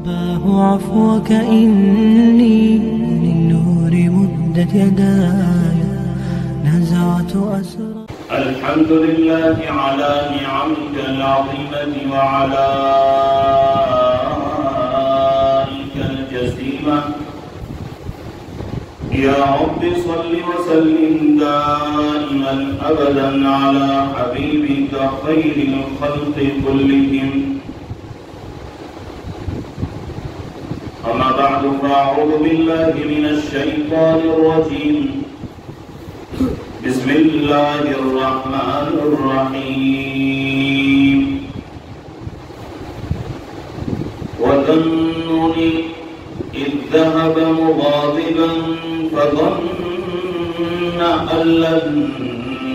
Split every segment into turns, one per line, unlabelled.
أباه عفوك إني للنور مدت يداي نزعت أسرى.
الحمد لله على نعمك العظيمة وعلى آلائك الجسيمة. يا رب صل وسلم دائما أبدا على حبيبك خير الخلق كلهم. أما بعد فأعوذ بالله من الشيطان الرجيم. بسم الله الرحمن الرحيم. وذنون إذ ذهب مغاضبا فظن أن لن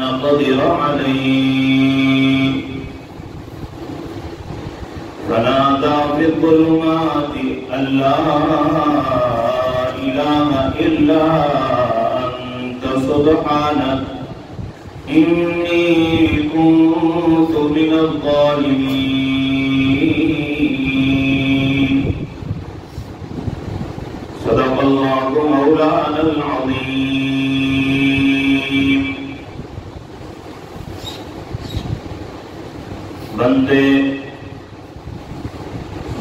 نقدر عليه فنادى في الظلمات أن لا إله إلا أنت سبحانك إني كنت من الظالمين. صدق الله مولانا العظيم.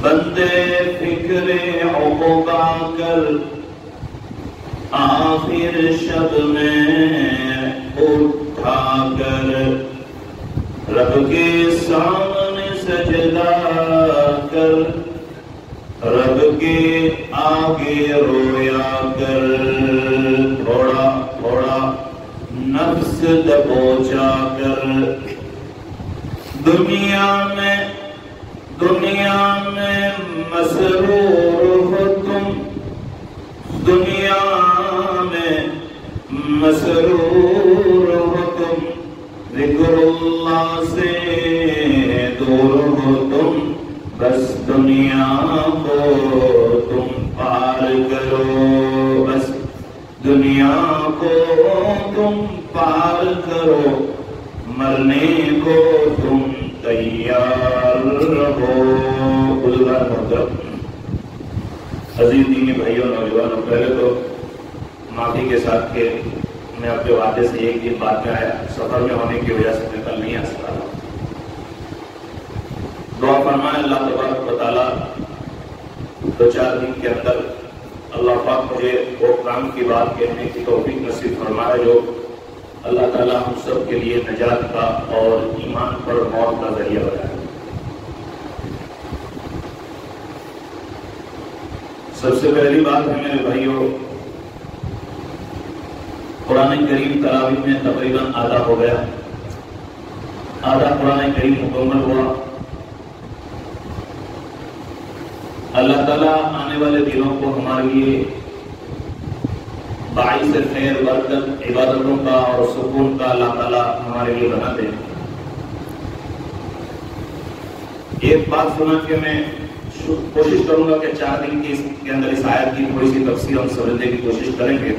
بندے فکر عقبہ کر آخر شب میں اٹھا کر رب کے سامنے سجدہ کر رب کے آگے رویا کر تھوڑا تھوڑا نفس دبوچا کر دنیا میں مسرور ہو تم دنیا میں مسرور ہو تم ذکر اللہ سے دور ہو تم بس دنیا کو تم پار کرو بس دنیا کو تم پار کرو مرنے کو تم تیار رہو. بزرگان محترم عزیز دینی بھائیوں نوجوانوں، پہلے تو معافی کے ساتھ کہ میں اپنے وعدے سے ایک دن بعد میں آیا، سفر میں ہونے کی وجہ سے میں کل نہیں آ سکا. دعا فرمائے اللہ تبارک و تعالیٰ 2-4 دن کے اندر اللہ پاک مجھے وہ کام کی بات کہنے کی توفیق نصیب فرمائے جو اللہ تعالیٰ ہم سب کے لیے نجات کا اور ایمان پر موت کا ذریعہ بنائے. سب سے پہلی بات ہے میرے بھائیوں، قرآن کریم تراویح میں تقریباً آدھا ہو گیا، آدھا قرآن کریم مکمل ہوا. اللہ تعالیٰ آنے والے دنوں کو ہمارے لیے باعث خیر برکت عبادتوں کا اور سکون کا اللہ تعالیٰ ہمارے لیے بنا دے. ایک بات سنا کہ میں کوشش کروں گا کہ 4 دن کے اندر اس آیت کی تھوڑی سی تفسیر ہم سمجھنے کی کوشش کریں گے.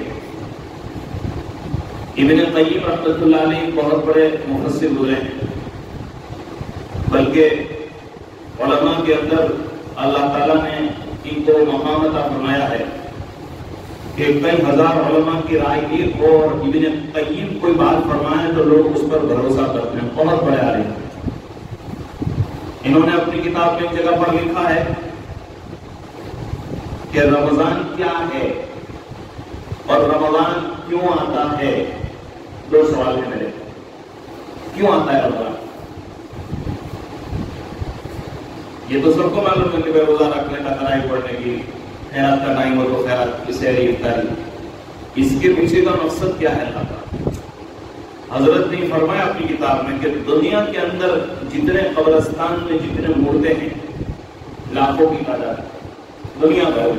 ابن قیم رحمۃ اللہ علیہ بہت بڑے مفسر گزرے ہیں، بلکہ علماء کے اندر اللہ تعالیٰ نے ان کو مقام عطا فرمایا ہے کہ کئی ہزار علماء کی رائے لی اور ابن قیم کوئی بات فرمائے تو لوگ اس پر بھروسہ کرتے ہیں. بہت بڑے عالم ہیں. انہوں نے اپنی کتاب میں ایک جگہ پر لکھا ہے کہ رمضان کیا ہے اور رمضان کیوں آتا ہے. 2 سوال ہیں میرے. کیوں آتا ہے رمضان؟ یہ تو سب کو معلوم ہے کہ بے روزہ رکھنے کا، تراویح پڑھنے کی، خیرات کا ٹائم ہو تو خیرات کی سحری افطاری. اس کے پیچھے کا مقصد کیا ہے اللہ کا؟ حضرت نے فرمایا اپنی کتاب میں کہ دنیا کے اندر جتنے قبرستان میں جتنے مردے ہیں لاکھوں کی تعداد دنیا بھر.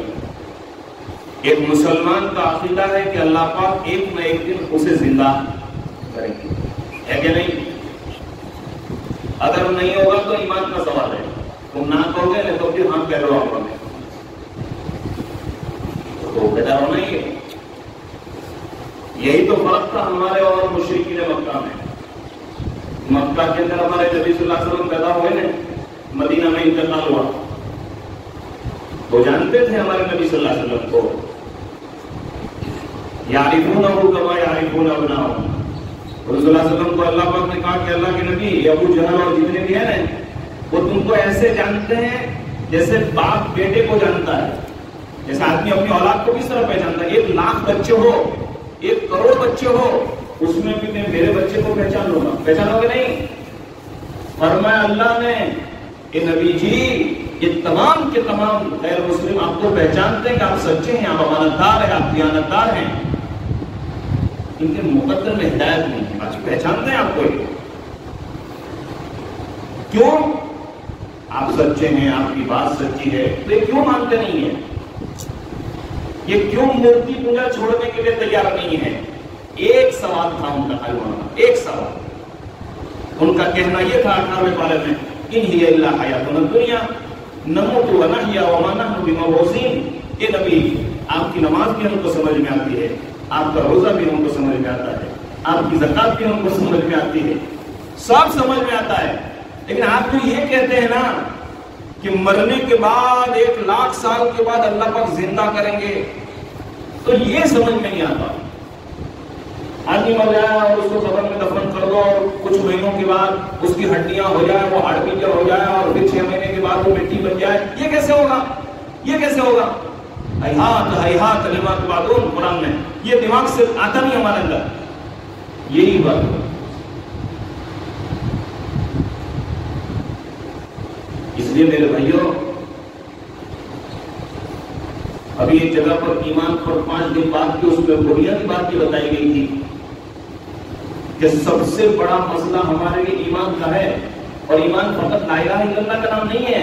ایک مسلمان کا عقیدہ ہے کہ اللہ پاک ایک نہ ایک دن اسے زندہ کریں گے، ہے کہ نہیں؟ اگر نہیں ہوگا تو ایمان کا سوال ہے. تم نہ کہو گے تو پھر ہم کہہ رہے ہوں گے تو بیدار ہونا ہی ہے. یہی تو فرق تھا ہمارے اور مشرکین مکہ میں. مکہ کے اندر ہمارے نبی صلی اللہ علیہ وسلم پیدا ہوئے نا، مدینہ میں انتقال ہوا وہ جانتے تھے ہمارے نبی صلی اللہ علیہ وسلم کو. یعرفونہ کما یعرفون ابناءہم. رسول اللہ علیہ وسلم کو اللہ پاک نے کہا کہ اللہ کے نبی ابو جہل اور جتنے بھی ہیں نا وہ تم کو ایسے جانتے ہیں جیسے باپ بیٹے کو جانتا ہے. جیسے آدمی اپنی اولاد کو کس طرح پہچانتا ہے. 1,00,000 بچے ہو, 1 کروڑ بچے ہو, اس میں بھی میں میرے بچے کو پہچان لوں گا. پہچانو گے نہیں؟ فرمایا اللہ نے کہ نبی جی یہ تمام کے تمام غیر مسلم آپ کو پہچانتے ہیں کہ آپ سچے ہیں, آپ امانتدار ہیں, آپ دیانتدار ہیں. ان کے مقدر میں ہدایت نہیں ہے, آج پہچانتے ہیں آپ کو. کیوں؟ آپ سچے ہیں, آپ کی بات سچی ہے, تو یہ کیوں مانتے نہیں ہیں؟ یہ کیوں مورتی پوجا چھوڑنے کے لیے تیار نہیں ہے؟ ایک سوال تھا ان کا حل ہونا, ایک سوال. ان کا کہنا یہ تھا 18ویں پارے میں ان ہی الا حیاتنا الدنیا نموت ونحیا وما نحن بمبعوثین. اے نبی آپ کی نماز بھی ہم کو سمجھ میں آتی ہے, آپ کا روزہ بھی ہم کو سمجھ میں آتا ہے, آپ کی زکات بھی ہم کو سمجھ میں آتی ہے, سب سمجھ میں آتا ہے. لیکن آپ تو یہ کہتے ہیں نا کہ مرنے کے بعد 1,00,000 سال کے بعد اللہ پاک زندہ کریں گے, تو یہ سمجھ میں نہیں آتا. آدمی مر جائے اور اس کو قبر میں دفن کر دو اور کچھ مہینوں کے بعد اس کی ہڈیاں ہو جائے, وہ ہڈ پنجر ہو جائے اور پھر 6 مہینے کے بعد وہ مٹی بن جائے. یہ کیسے ہوگا؟ یہ کیسے ہوگا؟ ہیہات لما توعدون قرآن میں. یہ دماغ سے آتا نہیں ہمارے اندر. یہی بات ہے. اس لیے میرے بھائیوں ابھی ایک جگہ پر ایمان پر 5 دن بعد کی اس میں بنیادی بات یہ بتائی گئی تھی کہ سب سے بڑا مسئلہ ہمارے لیے ایمان کا ہے. اور ایمان فقط لا الہ الا اللہ کا نام نہیں ہے.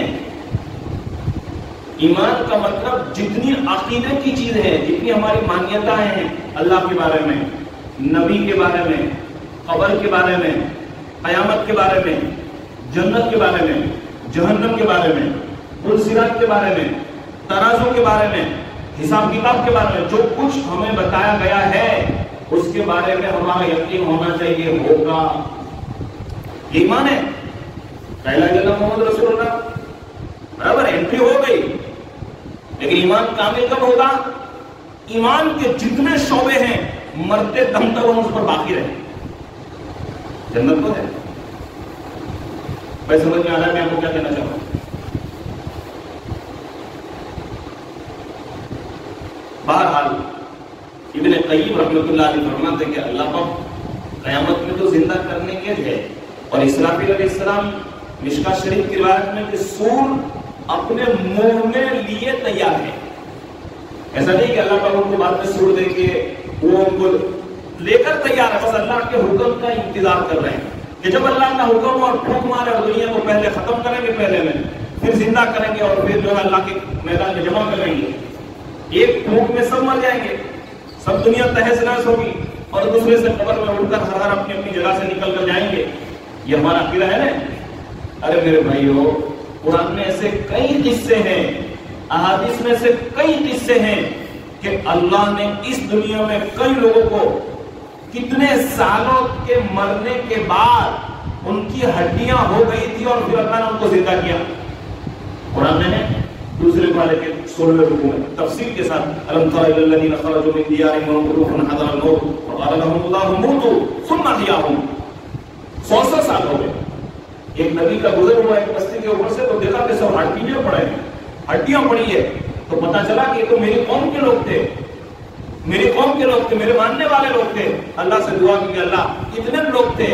ایمان کا مطلب جتنی عقیدے کی چیز ہے, جتنی ہماری مانیتیں ہیں اللہ کے بارے میں, نبی کے بارے میں, قبر کے بارے میں, قیامت کے بارے میں, جنت کے بارے میں, جہنم کے بارے میں, پل صراط کے بارے میں, ترازو کے بارے میں, حساب کتاب کے بارے میں, جو کچھ ہمیں بتایا گیا ہے اس کے بارے میں ہمارا یقین ہونا چاہیے ہوگا. یہ ایمان ہے. لا الہ الا اللہ محمد رسول اللہ برابر انٹری ہو گئی. لیکن ایمان کامل کب ہوگا؟ ایمان کے جتنے شعبے ہیں مرتے دم تک ہم اس پر باقی رہیں. جنت تو ہے. میں سمجھ میں آ رہا ہے میں آپ کو کیا کہنا چاہوں گا. بہرحال ابن قیم رحمۃ اللہ علیہ فرماتے ہیں کہ اللہ پاک قیامت میں تو زندہ کرنے کے ہے. اور اسرافیل علیہ السلام مشکاۃ شریف کی روایت میں کہ سور اپنے منہ میں لیے تیار ہے. ایسا نہیں کہ اللہ پاک ان کو بعد میں سور دے کے وہ ان کو لے کر تیار ہے, بس اللہ کے حکم کا انتظار کر رہے ہیں کہ جب اللہ کا حکم اور پھونک مارے اور دنیا کو پہلے ختم کریں گے, پہلے میں پھر زندہ کریں گے اور پھر جو ہے اللہ کے میدان میں جمع کریں گے. ایک پھونک میں سب مر جائیں گے, سب دنیا تہس نہس ہوگی اور دوسرے سے قبر میں اٹھ کر ہر اپنی اپنی جگہ سے نکل کر جائیں گے. یہ ہمارا عقیدہ ہے نا. ارے میرے بھائیو قرآن میں ایسے کئی قصے ہیں, احادیث میں سے کئی قصے ہیں کہ اللہ نے اس دنیا میں کئی لوگوں کو کتنے سالوں کے مرنے کے بعد ان کی ہڈیاں ہو گئی تھی اور پھر اللہ نے ان کو زندہ کیا. قرآن میں ہے دوسرے پارے کے 16ویں رکوع میں تفصیل کے ساتھ الم تر الی الذین خرجوا من دیارہم وهم قلوب حذر الموت وقال لهم الله موتوا ثم احیاهم. 100 سال ہو گئے. ایک نبی کا گزر ہوا ایک بستی کے اوپر سے, تو دیکھا کہ سب ہڈیاں پڑے ہیں, ہڈیاں پڑی ہے. تو پتا چلا کہ یہ تو میری قوم کے لوگ تھے, میری قوم کے لوگ تھے, میرے ماننے والے لوگ تھے. اللہ سے دعا کی کہ اللہ اتنے لوگ تھے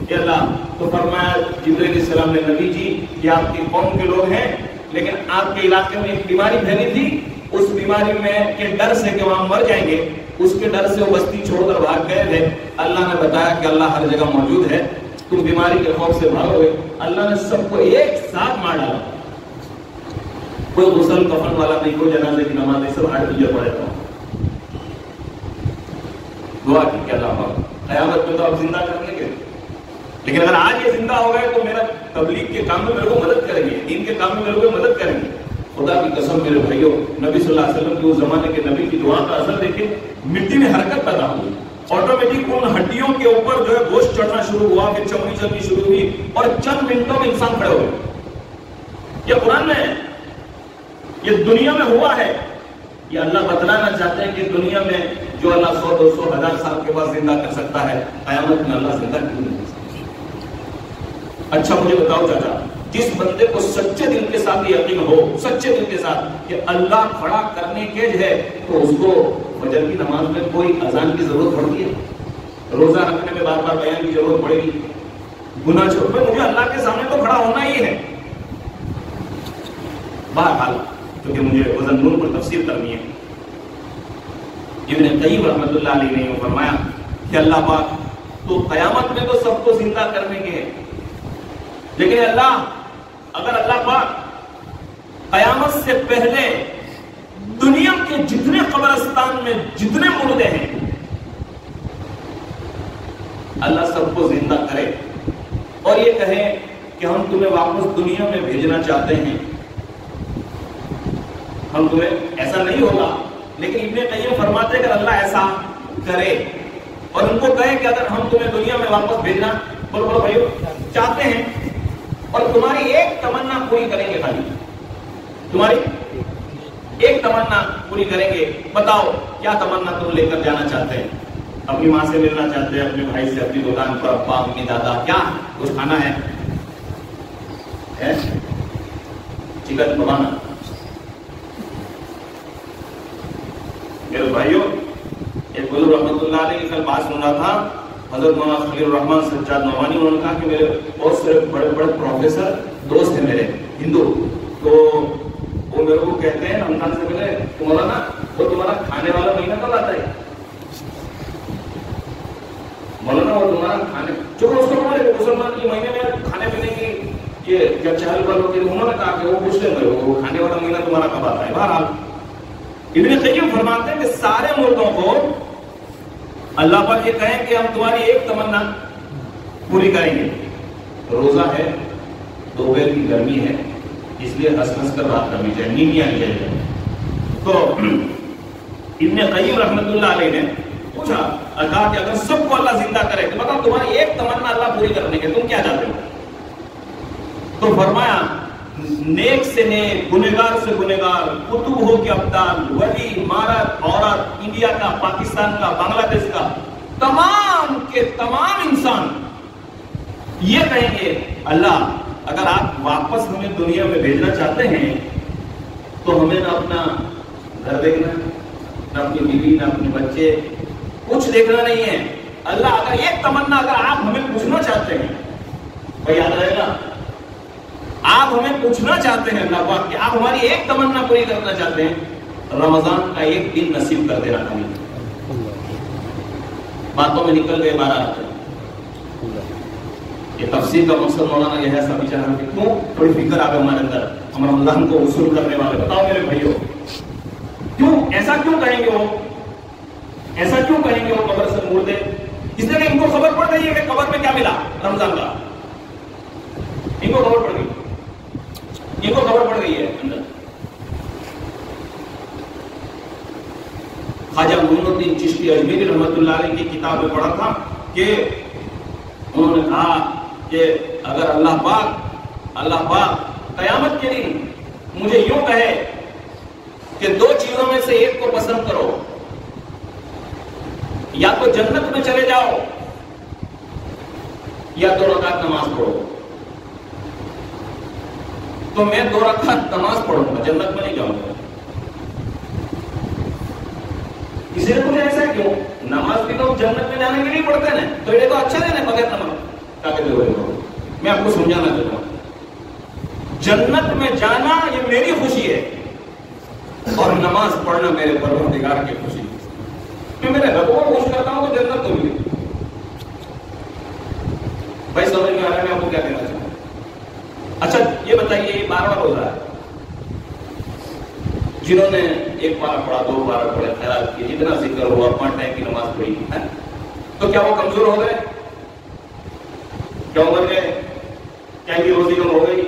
کہ اللہ. تو فرمایا جبرائیل علیہ السلام نے نبی جی یہ آپ کی قوم کے لوگ ہیں, لیکن آپ کے علاقے میں ایک بیماری پھیلی تھی, اس بیماری میں کے ڈر سے کہ وہاں مر جائیں گے, اس کے ڈر سے وہ بستی چھوڑ کر بھاگ گئے تھے. اللہ نے بتایا کہ اللہ ہر جگہ موجود ہے, تم بیماری کے خوف سے بھاگو گے. اللہ نے سب کو ایک ساتھ مار ڈالا. کوئی غسل کفن والا نہیں, کوئی جنازے کی نماز نہیں, سب ہڈ پنجر پڑے تھے. دعا کی کہ اللہ پاک قیامت میں تو آپ زندہ کرنے کے, لیکن اگر آج یہ زندہ ہو گئے تو میرا تبلیغ کے کام میں میرے کو مدد کریں گے, دین کے کام میں میرے کو مدد کریں گے. خدا کی قسم میرے بھائیوں, نبی صلی اللہ علیہ وسلم کے اس زمانے کے نبی کی دعا کا اثر دیکھیں. مٹی میں حرکت پیدا ہوئی, آٹومیٹک ان ہڈیوں کے اوپر جو ہے گوشت چڑھنا شروع ہوا, پھر چمڑی چلنی شروع ہوئی اور چند منٹوں میں انسان کھڑے ہو گئے. یہ قرآن میں ہے. یہ دنیا میں ہوا ہے. یہ اللہ بتلانا چاہتے ہیں کہ دنیا میں جو اللہ 100 200 1000 سال کے بعد زندہ کر سکتا ہے, قیامت میں اللہ زندہ کیوں نہیں کر سکتا؟ اچھا مجھے بتاؤ چاچا, جس بندے کو سچے دل کے ساتھ یقین ہو, سچے دل کے ساتھ کہ اللہ کھڑا کرنے کے ہے, تو اس کو فجر کی نماز میں کوئی اذان کی ضرورت پڑتی ہے؟ روزہ رکھنے میں بار بار بیان کی ضرورت پڑے گی؟ گناہ چھوڑ میں مجھے اللہ کے سامنے تو کھڑا ہونا ہی ہے. بہرحال کیونکہ مجھے وزن نور پر تفسیر کرنی ہے, ابن قیم رحمۃ اللہ علیہ نے فرمایا کہ اللہ پاک تو قیامت میں تو سب کو زندہ کرنے کے ہیں, لیکن اگر اللہ پاک قیامت سے پہلے دنیا کے جتنے قبرستان میں جتنے مردے ہیں اللہ سب کو زندہ کرے اور یہ کہے کہ ہم تمہیں واپس دنیا میں بھیجنا چاہتے ہیں, ہم تمہیں, ایسا نہیں ہوگا, لیکن ابن قیم فرماتے ہیں کہ اللہ ایسا کرے اور ان کو کہے کہ اگر ہم تمہیں دنیا میں واپس بھیجنا بولو بھائیو چاہتے ہیں اور تمہاری ایک تمنا پوری کریں گے, خالی تمہاری ایک تمنا پوری کریں گے, بتاؤ کیا تمنا تم لے کر جانا چاہتے ہیں؟ اپنی ماں سے ملنا چاہتے ہیں, اپنے بھائی سے, اپنی دکان پر ابا امی دادا, کیا کچھ کھانا ہے؟ چکن پکانا. میرے بھائیوں, ایک بزرگ رحمۃ اللہ علیہ کی کل بات سن رہا تھا, حضرت مولانا خلیل الرحمان سجاد نعمانی, انہوں نے کہا کہ میرے بہت سارے بڑے بڑے پروفیسر دوست ہیں میرے ہندو, تو وہ میرے کو کہتے ہیں رمضان سے پہلے مولانا وہ تمہارا کھانے والا مہینہ کب آتا ہے؟ مولانا وہ تمہارا کھانے, چونکہ اس کو ہمارے مسلمان کے مہینے میں کھانے پینے کی یہ کیا چہل پہل ہوتی ہے, انہوں نے کہا کہ وہ پوچھ لیں گے وہ کھانے والا مہینہ تمہارا کب آتا ہے. بہرحال ابن قیم فرماتے ہیں کہ سارے مردوں کو اللہ پاک یہ کہیں کہ ہم تمہاری ایک تمنا پوری کریں گے. روزہ ہے, دوپہر کی گرمی ہے, اس لیے ہنس ہنس کر بات کرنی چاہیے, نیند نہیں آنی چاہیے. تو ابن قیم رحمۃ اللہ علیہ نے پوچھا, کہا کہ اگر سب کو اللہ زندہ کرے تو بتاؤ تمہاری ایک تمنا اللہ پوری کرنے کے تم کیا چاہتے ہو؟ تو فرمایا نیک سے نیک, گنہگار سے گنہگار, کتب ہو کے ابدال, ولی, مرد, عورت, انڈیا کا, پاکستان کا, بنگلہ دیش کا, تمام کے تمام انسان یہ کہیں گے اللہ اگر آپ واپس ہمیں دنیا میں بھیجنا چاہتے ہیں تو ہمیں نہ اپنا گھر دیکھنا, نہ اپنی بیوی, نہ اپنے بچے, کچھ دیکھنا نہیں ہے. اللہ اگر ایک تمنا اگر آپ ہمیں پوچھنا چاہتے ہیں, بھائی یاد رہے گا, آپ ہمیں پوچھنا چاہتے ہیں اللہ پاک کہ آپ ہماری ایک تمنا پوری کرنا چاہتے ہیں, رمضان کا ایک دن نصیب کر دینا ہمیں. باتوں میں نکل گئے 12 آتے. یہ تفسیر کا مقصد مولانا یہ ہے سبھی چاہتے کہ کیوں تھوڑی فکر آ گئے ہمارے اندر, ہم رمضان کو وصول کرنے والے. بتاؤ میرے بھائیوں, کیوں ایسا کیوں کہیں گے وہ, ایسا کیوں کہیں گے وہ قبر سے مردے؟ اس لیے کہ ان کو خبر پڑ گئی ہے کہ قبر میں کیا ملا رمضان کا, ان کو خبر پڑ گئی, ان کو خبر پڑ گئی ہے اندر. خواجہ معین الدین چشتی اجمیری رحمۃ اللہ علیہ کی کتاب میں پڑھا تھا کہ انہوں نے کہا کہ اگر اللہ پاک قیامت کے دن مجھے یوں کہے کہ 2 چیزوں میں سے ایک کو پسند کرو, یا تو جنت میں چلے جاؤ یا 2 رکعت نماز پڑھو, تو میں 2 رکعت نماز پڑھوں گا, جنت میں نہیں جاؤں گا. اسی لیے مجھے ایسا کیوں, نماز بھی تو جنت میں جانے کے لیے پڑھتے ہیں, تو یہ تو اچھا نہیں بغیر نماز کیا کہتے ہو. میں آپ کو سمجھانا چاہتا ہوں, جنت میں جانا یہ میری خوشی ہے اور نماز پڑھنا میرے پروردگار کی خوشی. میں میرے رب کو خوش کرتا ہوں تو جنت تو ملی. بھائی سمجھ میں آ رہا ہے میں آپ کو کیا کہنا چاہتا ہوں؟ اچھا یہ بتائیے, یہ 12واں روزہ ہے, جنہوں نے 1 پارہ پڑھا, 2 پارہ پڑھے, خیرات کی, جتنا ذکر ہوا, 5 ٹائم کی نماز پڑھی ہے, تو کیا وہ کمزور ہو گئے؟ کیا ابھر گئے؟ کیا ان کی روزی کم ہو گئی؟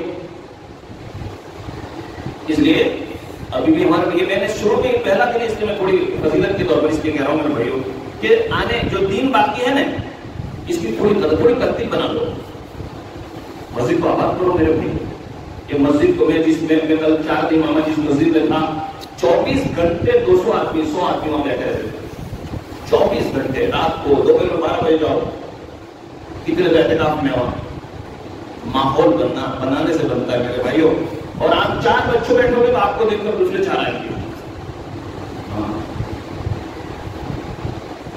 اس لیے ابھی بھی ہمارے لیے, میں نے شروع میں پہلا دن, اس لیے میں تھوڑی فضیلت کے طور پر اس لیے کہہ رہا ہوں میرے بھائیوں کہ آنے جو دین باقی ہے نا, اس کی تھوڑی ترتیب بنا لو, مسجد کو آباد کرو میرے بھائی. یہ مسجد کو میں کل 4 دن ماما جس مسجد میں تھا 24 گھنٹے 200 آدمی 100 آدمی وہاں بیٹھے رہتے تھے 24 گھنٹے رات کو 2 بجے 12 بجے جاؤ کتنے اعتکاف میں وہاں ماحول بنانے سے بنتا ہے میرے بھائیوں. اور آپ 4 بچوں بیٹھو گے تو آپ کو دیکھ کر دوسرے 4 آئیں گے.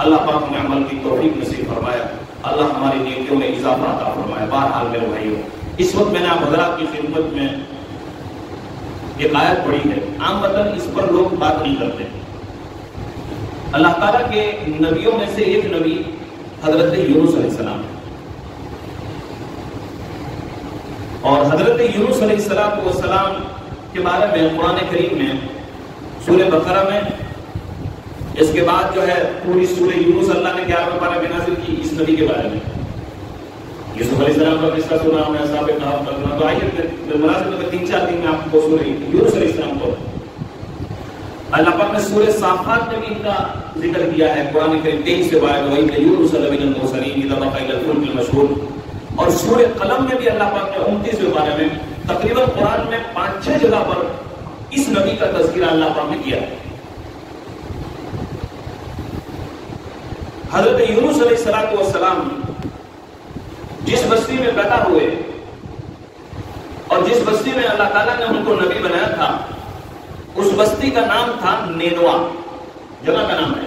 اللہ پاک ہمیں عمل کی توفیق نصیب فرمایا. اللہ ہماری نیکیوں میں اضافہ عطا فرمایا. بہرحال میرے بھائیوں اس وقت میں نے آپ حضرات کی خدمت میں ایک آیت پڑھی ہے. عام مطلب اس پر لوگ بات نہیں کرتے. اللہ تعالیٰ کے نبیوں میں سے ایک نبی حضرت یونس علیہ السلام اور حضرت یونس علیہ السلام کے بارے میں قرآن کریم میں سورہ بقرہ میں اس کے بعد جو ہے پوری سورہ یونس اللہ نے 11ویں پارے میں نازل کی اس نبی کے بارے میں. یوسف علیہ السلام کا قصہ سنا ہم نے اصحاب کہف کا سنا. تو آئیے مناسب میں 3-4 دن میں آپ کو سورہ یونس علیہ السلام کو اللہ پاک نے سورہ صافات میں بھی ان کا ذکر کیا ہے. قرآن کریم 23 بارے میں وہی یونس لمن المرسلین اذ ابق الى الفلك المشحون. اور سورہ قلم میں بھی اللہ پاک نے 29 بارے میں تقریباً قرآن میں 5-6 جگہ پر اس نبی کا تذکرہ اللہ پاک نے کیا ہے. حضرت یونس علیہ السلام جس بستی میں پیدا ہوئے اور جس بستی میں اللہ تعالیٰ نے ان کو نبی بنایا تھا اس بستی کا نام تھا نینوا. جگہ کا نام ہے.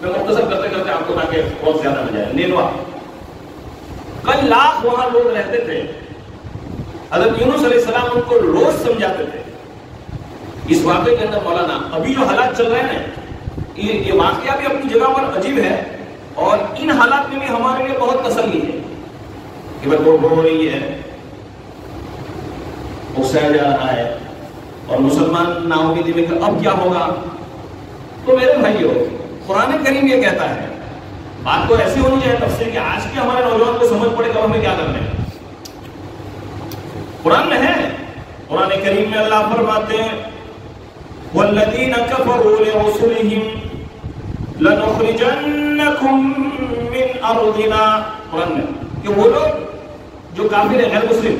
میں مختصر کرتے کرتے آپ کو تاکہ بہت زیادہ ہو جائے. نینوا کئی لاکھ وہاں لوگ رہتے تھے. حضرت یونس علیہ السلام ان کو روز سمجھاتے تھے. اس واقعے کے اندر مولانا ابھی جو حالات چل رہے ہیں یہ واقعہ بھی اپنی جگہ پر عجیب ہے اور ان حالات میں بھی ہمارے لیے بہت تسلی ہے کہ بس وہ ہو رہی ہے اکسایا جا رہا ہے اور مسلمان نا امیدی میں کہ اب کیا ہوگا. تو میرے بھائیو قرآن کریم یہ کہتا ہے بات تو ایسی ہونی چاہیے تفسیر کہ آج کے ہمارے نوجوان کو سمجھ پڑے گا ہمیں کیا کرنا ہے. قرآن میں ہے. قرآن کریم میں اللہ فرماتے ہیں والذین کفروا لرسلہم لنخرجنکم من ارضنا. قرآن میں کہ وہ لوگ جو کافر ہیں غیر مسلم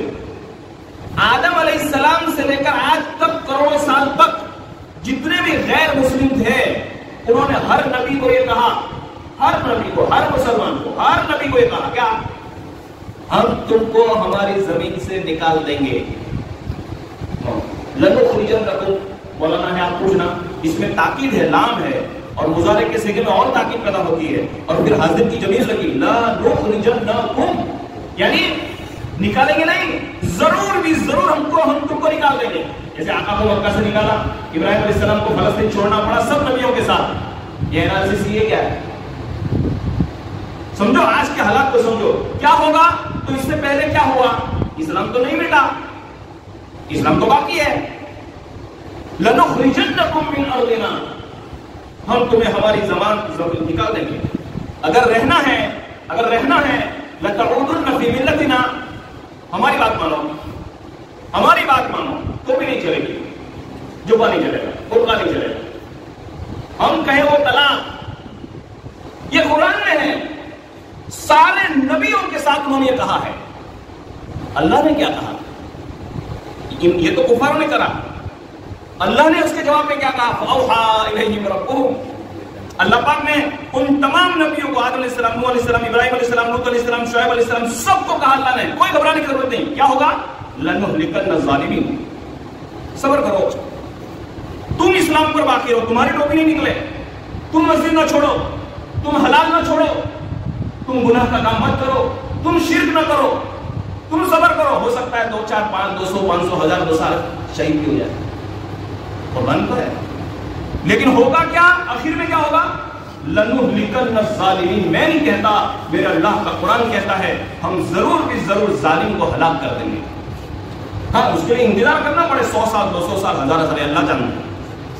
آدم علیہ السلام سے لے کر آج تک کروڑوں سال تک جتنے بھی غیر مسلم تھے انہوں نے ہر نبی کو یہ کہا, ہر نبی کو, ہر مسلمان کو, ہر نبی کو یہ کہا کیا ہم تم کو ہماری زمین سے نکال دیں گے. لنخرجنکم مولانا ہے آپ پوچھنا اس میں تاکید ہے, لام ہے اور مضارع کے صیغے میں اور تاکید پیدا ہوتی ہے اور پھر حاضر کی ضمیر لگی لنخرجنکم یعنی نکالیں گے نہیں, ضرور بھی ضرور ہم تم کو نکال دیں گے. جیسے آقا کو مکہ سے نکالا, ابراہیم علیہ السلام کو فلسطین چھوڑنا پڑا سب نبیوں کے ساتھ. یہ انالیسس یہ کیا ہے سمجھو, آج کے حالات کو سمجھو کیا ہوگا. تو اس سے پہلے کیا ہوا, اسلام تو نہیں مٹا, اسلام تو باقی ہے. لنخرجنکم من ارضنا ہم تمہیں ہماری زمان نکال دیں گے. اگر رہنا ہے لتعودن فی ملتنا ہماری بات مانو تو بھی نہیں چلے گی, جبا نہیں چلے گا, برقع نہیں چلے گا. ہم کہیں وہ طلاق, یہ قرآن میں ہے. سارے نبیوں کے ساتھ انہوں نے یہ کہا ہے. اللہ نے کیا کہا, یہ تو کفار نے کرا. اللہ نے اس کے جواب میں کیا کہا فَأَوْحَىٰ إِلَيْهِمْ رَبُّهُمْ. اللہ پاک نے ان تمام نبیوں کو آدم علیہ السلام, نوح علیہ السلام, ابراہیم علیہ السلام, لوط علیہ السلام, شعیب علیہ السلام سب کو کہا اللہ نے کوئی گھبرانے کی ضرورت نہیں. کیا ہوگا لَنُهْلِكَنَّ الظَّالِمِينَ. صبر کرو, تم اسلام پر باقی رہو, تمہارے ٹوپی نہیں نکلے, تم مسجد نہ چھوڑو, تم حلال نہ چھوڑو, تم گناہ کا کام مت کرو, تم شرک نہ کرو, تم صبر کرو. ہو سکتا ہے 2 4 5 200 500 1000 2 سال شہید بھی ہو جائے, قربان تو ہے. لیکن ہوگا کیا آخر میں, کیا ہوگا لَنُهْلِكَنَّ الظَّالِمِينَ. میں نہیں کہتا, میرا اللہ کا قرآن کہتا ہے ہم ضرور بھی ضرور ظالم کو ہلاک کر دیں گے. ہاں اس کے لیے انتظار کرنا پڑے 100 سال 200 سال 1000 سال, اللہ جانتا ہے.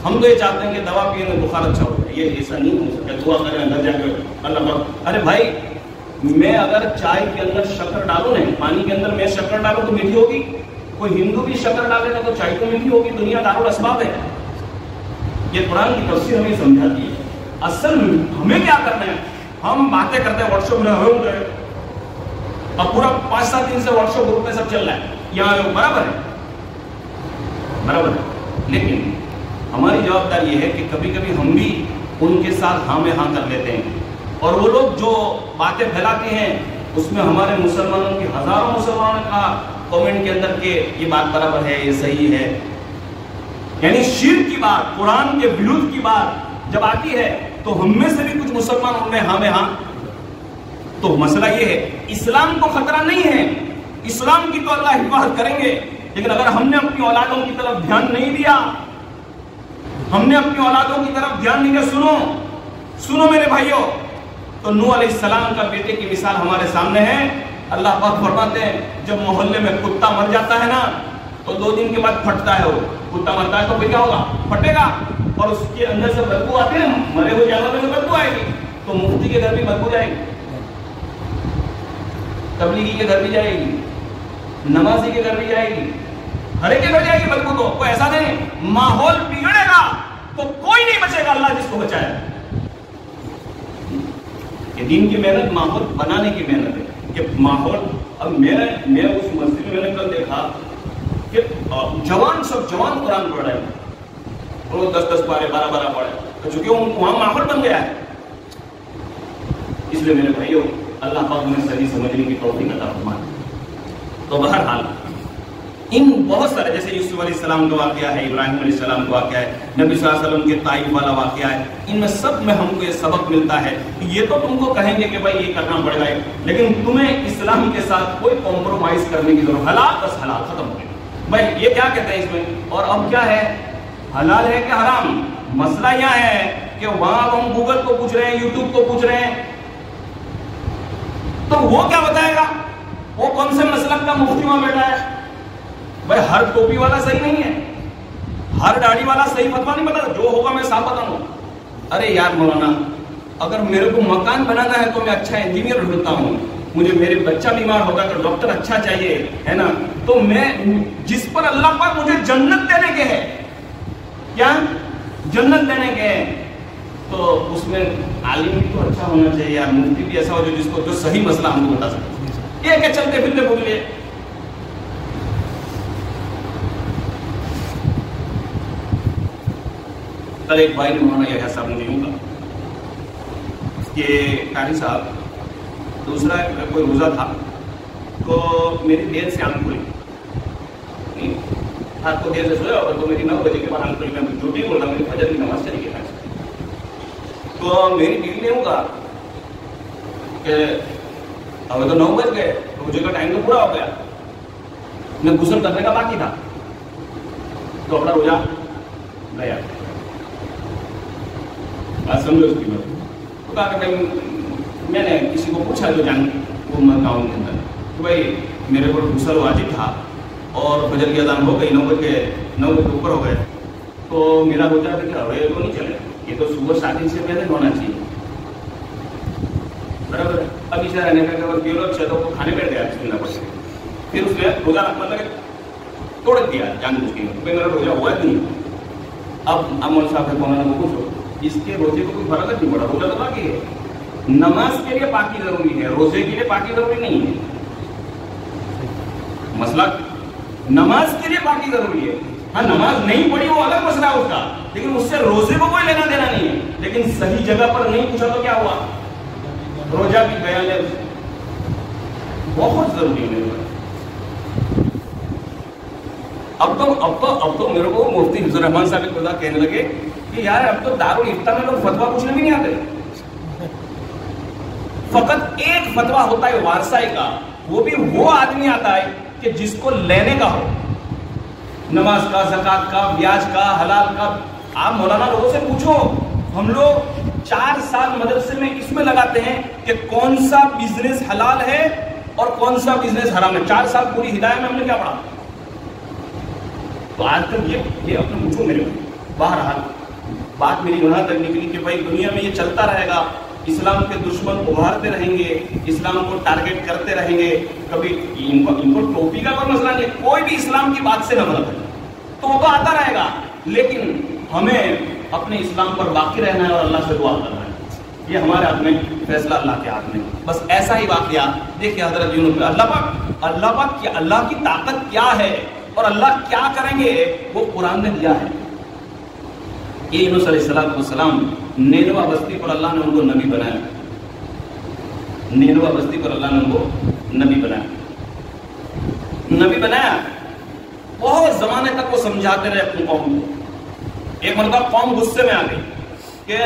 ہم تو یہ چاہتے ہیں کہ دوا پینے میں بخار اچھا ہو جائے, یہ ایسا نہیں ہو سکتا. دعا کریں اندر جا کے اللہ پاک. ارے بھائی میں اگر چائے کے اندر شکر ڈالوں نہیں, پانی کے اندر میں شکر ڈالوں تو میٹھی ہوگی. کوئی ہندو بھی شکر ڈالے گا تو چائے تو میٹھی ہوگی. دنیا دارالاسباب ہے. یہ قرآن کی تفسیر ہمیں سمجھاتی ہے. اصل ہمیں کیا کرنا ہے, ہم باتیں کرتے ہیں واٹس ایپ میں ہو گئے, اب پورا 5-7 دن سے واٹس ایپ گروپ میں سب چل رہا ہے, یہاں برابر ہے.
برابر ہے. لیکن ہماری جوابداری یہ ہے کہ کبھی کبھی ہم بھی ان کے ساتھ ہاں میں ہاں کر لیتے ہیں, اور وہ لوگ جو باتیں پھیلاتے ہیں اس میں ہمارے مسلمانوں کی ہزاروں مسلمانوں کا کامنٹ کے اندر کہ یہ بات برابر ہے, یہ صحیح ہے. یعنی شرک کی بات, قرآن کے ورودھ کی بات جب آتی ہے تو ہم میں سے بھی کچھ مسلمان ان میں ہاں میں ہاں. تو مسئلہ یہ ہے, اسلام کو خطرہ نہیں ہے, اسلام کی تو اللہ حفاظت کریں گے, لیکن اگر ہم نے اپنی اولادوں کی طرف دھیان نہیں دیا, ہم نے اپنی اولادوں کی طرف دھیان نہیں دیا, سنو میرے بھائیوں, تو نوح علیہ السلام کا بیٹے کی مثال ہمارے سامنے ہے. اللہ پاک فرماتے ہیں جب محلے میں کتا مر جاتا ہے نا تو 2 دن کے بعد پھٹتا ہے. وہ کتا مرتا ہے تو پھر کیا ہوگا, پھٹے گا, اور اس کے اندر سے بدبو آتی ہے, مرے ہوئے جانور میں سے بدبو آئے گی. تو مفتی کے گھر بھی بدبو جائے گی, تبلیغی کے گھر بھی جائے گی, نمازی کے گھر بھی جائے گی, ہر ایک کے گھر جائے گی بدبو. تو کوئی ایسا نہیں, ماحول بگڑے گا تو کوئی نہیں بچے گا, اللہ جس کو بچائے. یہ دین کی محنت ماحول بنانے کی محنت ہے کہ ماحول. اب میں اس مسجد میں نے کل دیکھا کہ جوان قرآن پڑھ رہے ہیں, وہ 10 پارے 12 پڑھے, چونکہ وہاں ماحول بن گیا ہے. اس لیے میرے بھائیوں, اللہ پاک نے صحیح سمجھنے کی توفیق عطا فرمائے. تو بہرحال ان بہت سارے, جیسے یوسف علیہ السلام کا واقعہ ہے, ابراہیم علیہ السلام کا واقعہ ہے, نبی صلی اللہ علیہ وسلم کے طائف والا واقعہ ہے, ان میں سب میں ہم کو یہ سبق ملتا ہے. یہ تو تم کو کہیں گے کہ بھائی یہ کرنا پڑے گا, لیکن تمہیں اسلام کے ساتھ کوئی کمپرومائز کرنے کی ضرورت. حلال بس حلال, ختم ہو گیا. بھائی یہ کیا کہتے ہیں اس میں, اور اب کیا ہے, حلال ہے کہ حرام. مسئلہ یہ ہے کہ وہاں ہم گوگل کو پوچھ رہے ہیں, یوٹیوب کو پوچھ رہے ہیں, تو وہ کیا بتائے گا, وہ کون سے مسلک کا مفتی وہاں بیٹھا ہے. بھائی ہر ٹوپی والا صحیح نہیں ہے, ہر داڑھی والا صحیح فتوا نہیں بتا, جو ہوگا میں صاف بتاؤں. ارے یار مولانا, اگر میرے کو مکان بنانا ہے تو میں اچھا انجینئر ڈھونڈتا ہوں, مجھے میرے بچہ بیمار ہوگا تو ڈاکٹر اچھا چاہیے, ہے نا. تو میں جس پر اللہ پاک مجھے جنت دینے کے ہے, کیا جنت دینے کے ہے, تو اس میں عالم بھی تو اچھا ہونا چاہیے یار, مفتی بھی ایسا ہو جو صحیح مسئلہ ہم کو بتا سکے. یہ کہ چلتے پھرتے بول لیے. کل ایک بھائی نے مولانا یحییٰ صاحب نے یوں کہا کہ قاری صاحب, دوسرا کوئی روزہ تھا تو میری دیر سے آنکھ کھلی, رات کو دیر سے سویا ہوگا تو میری 9 بجے کے بعد آنکھ کھلی. میں جھوٹ ہی بول رہا, میری فجر کی نماز چلی گئی. تو میری بیوی نے یوں کہا کہ ابھی تو 9 بج گئے, روزے کا ٹائم تو پورا ہو گیا, میں غسل کرنے کا باقی تھا, تو اپنا روزہ گیا. سمجھو اس کی بات. تو کہا کہ میں نے کسی کو پوچھا جو جان وہ گاؤں کے اندر کہ بھائی میرے کو غسل واجب تھا اور فجر کی اذان ہو گئی, 9 بجے اوپر ہو گئے, تو میرا روزہ کیا یہ تو نہیں چلے, یہ تو صبح شادی سے پہلے ہونا چاہیے. برابر. اب اسے رہنے کا کہ لوگ چلو وہ کھانے بیٹھ گیا بسم پر سے, پھر اس نے روزہ مطلب توڑ دیا جان بوجھ کے, میرا روزہ ہوا نہیں. اب مول صاحب سے مولانا کو پوچھو, اس کے روزے کو کوئی فرق نہیں پڑا, روزہ تو باقی ہے. نماز کے لیے پاکی ضروری ہے, روزے کے لیے پاکی ضروری نہیں ہے. مسئلہ نماز کے لیے پاکی ضروری ہے. ہاں نماز نہیں پڑھی وہ الگ مسئلہ ہے اس کا, لیکن اس سے روزے کو کوئی لینا دینا نہیں ہے. لیکن صحیح جگہ پر نہیں پوچھا تو کیا ہوا, روزہ بھی گیا ہے. بہت ضروری ہے. اب تو میرے کو مفتی حفظ الرحمان صاحب خدا کہنے لگے کہ یار اب تو دارالفتہ میں لوگ فتوا پوچھنے بھی نہیں آتے. فقط ایک فتوا ہوتا ہے وارثائی کا, وہ بھی وہ آدمی آتا ہے کہ جس کو لینے کا ہو, نماز کا, زکات کا, بیاج کا, حلال کا. آپ مولانا لوگوں سے پوچھو, ہم لوگ 4 سال مدرسے میں اس میں لگاتے ہیں کہ کون سا بزنس حلال ہے اور کون سا بزنس حرام ہے. 4 سال پوری ہدایت میں ہم نے کیا پڑھا. تو آج تک یہ اپنے پوچھو میرے بہرحال بات میری وہاں تک نکلی کہ بھائی دنیا میں یہ چلتا رہے گا, اسلام کے دشمن ابھارتے رہیں گے, اسلام کو ٹارگیٹ کرتے رہیں گے. کبھی ان کو ٹوپی کا کوئی مسئلہ نہیں, کوئی بھی اسلام کی بات سے نہ غلط ہے تو وہ تو آتا رہے گا, لیکن ہمیں اپنے اسلام پر باقی رہنا ہے اور اللہ سے دعا کرنا ہے. یہ ہمارے ہاتھ میں, فیصلہ اللہ کے ہاتھ میں. بس ایسا ہی واقعہ دیکھیے حضرت یونس, اللہ کی طاقت کیا ہے اور اللہ کیا کریں گے وہ قرآن نے دیا ہے. یہ یونس علیہ السلام نینوا بستی پر اللہ نے ان کو نبی بنایا. نینوا بستی پر اللہ نے ان کو نبی بنایا. بہت زمانے تک وہ سمجھاتے رہے اپنی قوم کو. ایک مرتبہ قوم غصے میں آ گئی کہ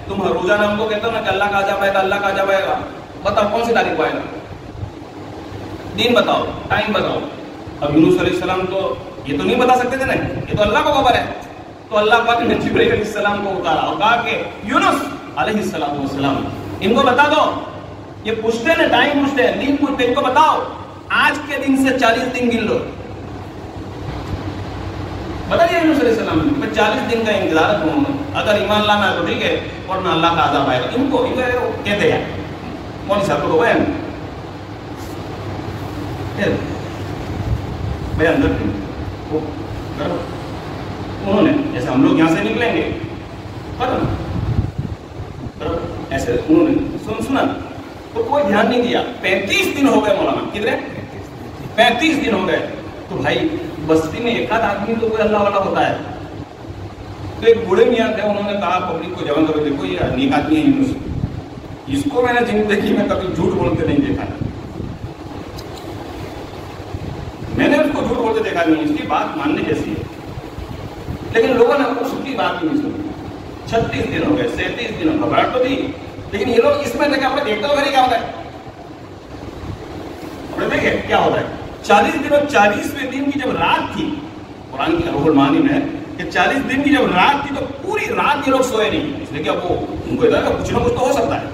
تم روزانہ ہم کو کہتے ہو نا کہ اللہ کا عذاب آئے گا, اللہ کا عذاب آئے گا, بتاؤ کون سی تاریخ کو آئے گا, دن بتاؤ, ٹائم بتاؤ. اب یونس علیہ السلام تو یہ تو نہیں بتا سکتے تھے نا, یہ تو اللہ کو خبر ہے. تو اللہ پاک نے جبرائیل علیہ السلام کو اتارا اور کہا کہ یونس علیہ السلام ان کو بتا دو. یہ پوچھتے ہیں ٹائم پوچھتے ہیں, دن پوچھتے ہیں, ان کو بتاؤ آج کے دن سے 40 دن گن لو. بتائیے یونس علیہ السلام میں 40 دن کا انتظار کروں گا, اگر ایمان لانا ہے تو ٹھیک ہے, ورنہ اللہ کا عذاب آئے گا. ان کو کہتے ہیں کون سا کو ہے بھائی اندر انہوں نے جیسے ہم لوگ یہاں سے نکلیں گے ایسے انہوں نے سنا تو کوئی دھیان نہیں دیا. 35 دن ہو گئے مولانا, کتنے 35 دن ہو گئے. تو بھائی بستی میں ایک آدھ آدمی تو کوئی اللہ والا ہوتا ہے. تو ایک بوڑھے میاں تھے, انہوں نے کہا پبلک کو جمع کرو, دیکھو یہ نیک آدمی ہے یونس, اس کو میں نے زندگی میں کبھی جھوٹ بولتے نہیں دیکھا, میں نے اس کو جھوٹ بولتے دیکھا نہیں, اس کی بات ماننے جیسی ہے. لیکن لوگوں نے اس کی بات نہیں سنی. 36 دن ہو گئے, 37 دن, گھبراہٹ تو تھی, لیکن یہ لوگ اس میں دیکھے آپ دیکھتے ہو میری کیا ہوتا ہے, دیکھے کیا ہوتا ہے. 40 دن اور 40ویں دن کی جب رات تھی, قرآن کی روح المعانی میں کہ 40 دن کی جب رات تھی تو پوری رات یہ لوگ سوئے نہیں. اس لیے کہ وہ ان کو ادھر کچھ نہ کچھ تو ہو سکتا ہے,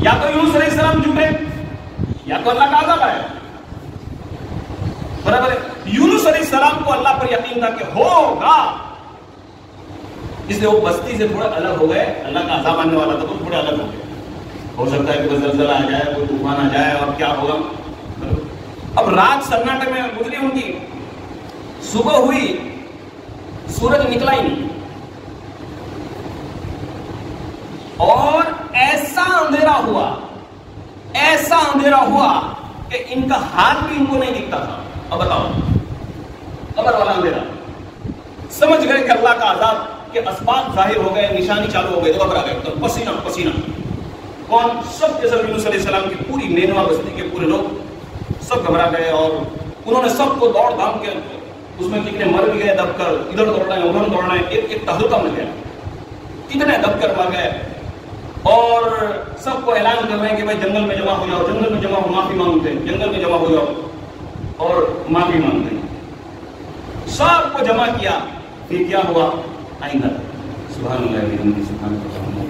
یا تو یونس علیہ السلام جھوٹے, یا تو اللہ کا عذاب آئے. برابر ہے. یونس علیہ السلام کو اللہ پر یقین تھا کہ ہوگا, اس لیے وہ بستی سے تھوڑا الگ ہو گئے. اللہ کا عذاب آنے والا تھا تو تھوڑے الگ ہو گئے. ہو سکتا ہے کہ کوئی زلزلہ آ جائے, کوئی طوفان آ جائے, اور کیا ہوگا. اب رات سناٹے میں گزری ان کی, صبح ہوئی, سورج نکلا ہی نہیں, اور ایسا اندھیرا ہوا کہ ان کا ہاتھ بھی ان کو نہیں دکھتا تھا. اب بتاؤ, قبر والا اندھیرا. سمجھ گئے کہ اللہ کا عذاب کے اسباب ظاہر ہو گئے, نشانی چالو ہو گئے, تو گھبرا گئے, تو پسینہ. کون؟ سب کے سب یونس علیہ السلام کی پوری نینوا بستی کے پورے لوگ سب گھبرا گئے, اور انہوں نے سب کو دوڑ دھام کے, اس میں کتنے مر بھی گئے دب کر, ادھر دوڑنا ہے ادھر دوڑنا ہے, ایک تہلکہ مل گیا, کتنے دب کر مر گئے. اور سب کو اعلان کر رہے ہیں کہ بھائی جنگل میں جمع ہو جاؤ, جنگل میں جمع ہو, معافی مانگتے ہیں, جنگل میں جمع ہو جاؤ اور معافی مانگتے ہیں. سب کو جمع کیا. پھر کیا ہوا؟ آئندہ سبحان اللہ.